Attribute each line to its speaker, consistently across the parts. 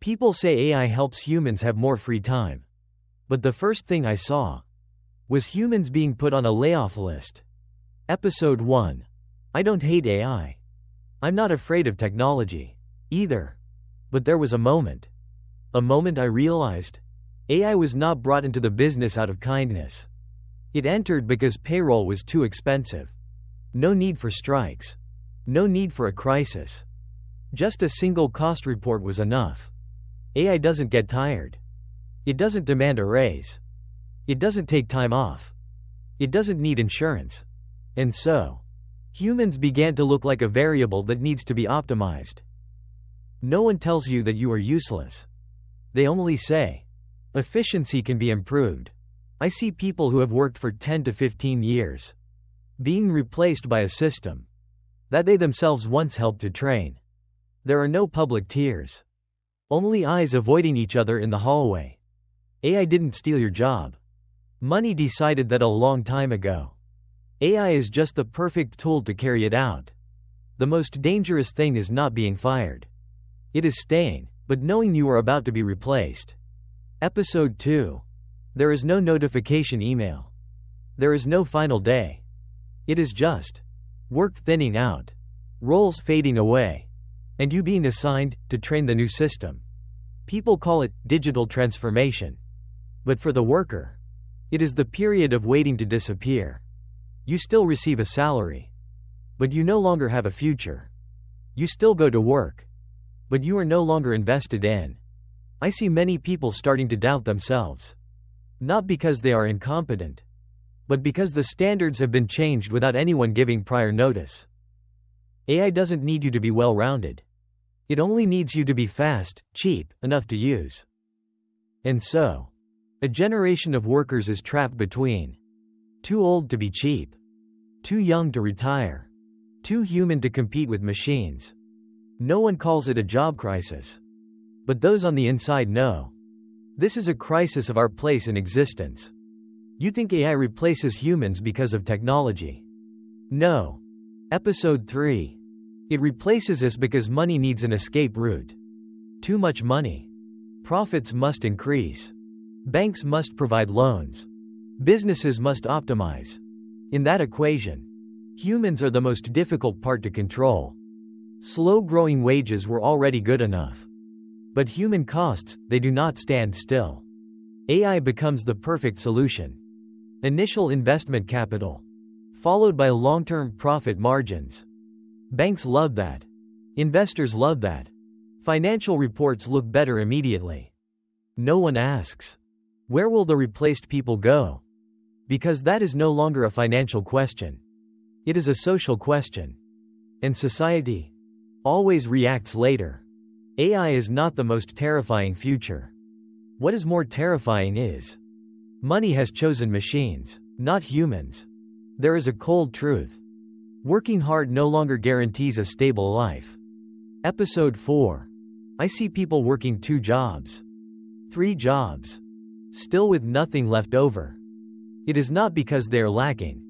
Speaker 1: People say AI helps humans have more free time. But the first thing I saw was humans being put on a layoff list. Episode 1. I don't hate AI. I'm not afraid of technology either. But there was a moment. A moment I realized AI was not brought into the business out of kindness. It entered because payroll was too expensive. No need for strikes. No need for a crisis. Just a single cost report was enough. AI doesn't get tired. It doesn't demand a raise. It doesn't take time off. It doesn't need insurance. And so, humans began to look like a variable that needs to be optimized. No one tells you that you are useless. They only say, efficiency can be improved. I see people who have worked for 10 to 15 years being replaced by a system that they themselves once helped to train. There are no public tears. Only eyes avoiding each other in the hallway. AI didn't steal your job. Money decided that a long time ago. AI is just the perfect tool to carry it out. The most dangerous thing is not being fired. It is staying, but knowing you are about to be replaced. Episode 2. There is no notification email. There is no final day. It is just work thinning out, roles fading away, and you being assigned to train the new system. People call it digital transformation. But for the worker, it is the period of waiting to disappear. You still receive a salary, but you no longer have a future. You still go to work, but you are no longer invested in. I see many people starting to doubt themselves. Not because they are incompetent, but because the standards have been changed without anyone giving prior notice. AI doesn't need you to be well-rounded. It only needs you to be fast, cheap, enough to use. And so, a generation of workers is trapped between too old to be cheap, too young to retire, too human to compete with machines. No one calls it a job crisis. But those on the inside know. This is a crisis of our place in existence. You think AI replaces humans because of technology? No. Episode 3. It replaces us because money needs an escape route. Too much money. Profits must increase. Banks must provide loans. Businesses must optimize. In that equation, humans are the most difficult part to control. Slow-growing wages were already good enough. But human costs, they do not stand still. AI becomes the perfect solution. Initial investment capital, followed by long-term profit margins. Banks love that. Investors love that. Financial reports look better immediately. No one asks, where will the replaced people go? Because that is no longer a financial question. It is a social question. And society always reacts later. AI is not the most terrifying future. What is more terrifying is money has chosen machines, not humans. There is a cold truth. Working hard no longer guarantees a stable life. Episode 4. I see people working 2 jobs, 3 jobs, still with nothing left over. It is not because they are lacking.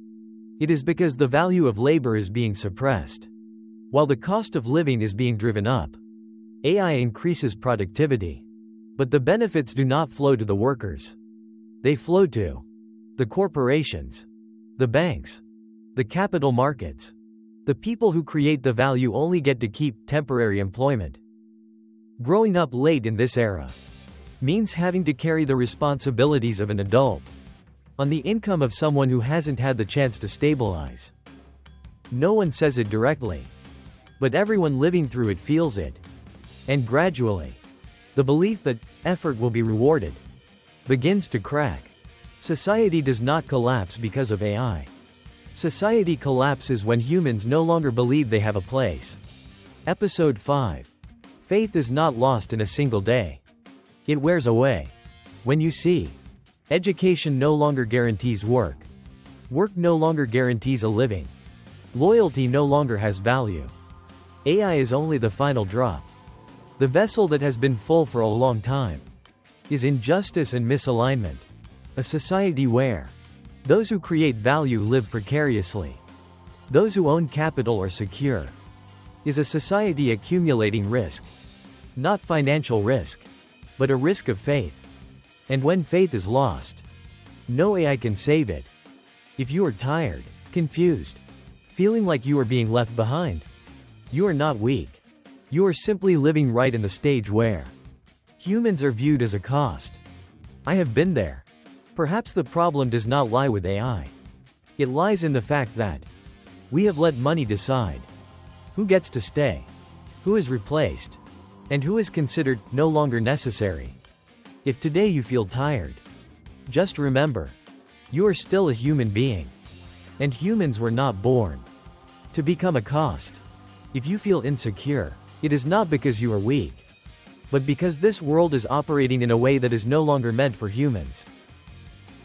Speaker 1: It is because the value of labor is being suppressed. While the cost of living is being driven up, AI increases productivity. But the benefits do not flow to the workers. They flow to the corporations, the banks, the capital markets. The people who create the value only get to keep temporary employment. Growing up late in this era means having to carry the responsibilities of an adult on the income of someone who hasn't had the chance to stabilize. No one says it directly, but everyone living through it feels it. And gradually, the belief that effort will be rewarded begins to crack. Society does not collapse because of AI. Society collapses when humans no longer believe they have a place. Episode 5. Faith is not lost in a single day. It wears away. When you see, education no longer guarantees work. Work no longer guarantees a living. Loyalty no longer has value. AI is only the final drop. The vessel that has been full for a long time is injustice and misalignment. A society where those who create value live precariously. Those who own capital are secure. Is a society accumulating risk. Not financial risk, but a risk of faith. And when faith is lost, no AI can save it. If you are tired, confused, feeling like you are being left behind, you are not weak. You are simply living right in the stage where humans are viewed as a cost. I have been there. Perhaps the problem does not lie with AI. It lies in the fact that we have let money decide who gets to stay, who is replaced, and who is considered no longer necessary. If today you feel tired, just remember, you are still a human being. And humans were not born to become a cost. If you feel insecure, it is not because you are weak, but because this world is operating in a way that is no longer meant for humans.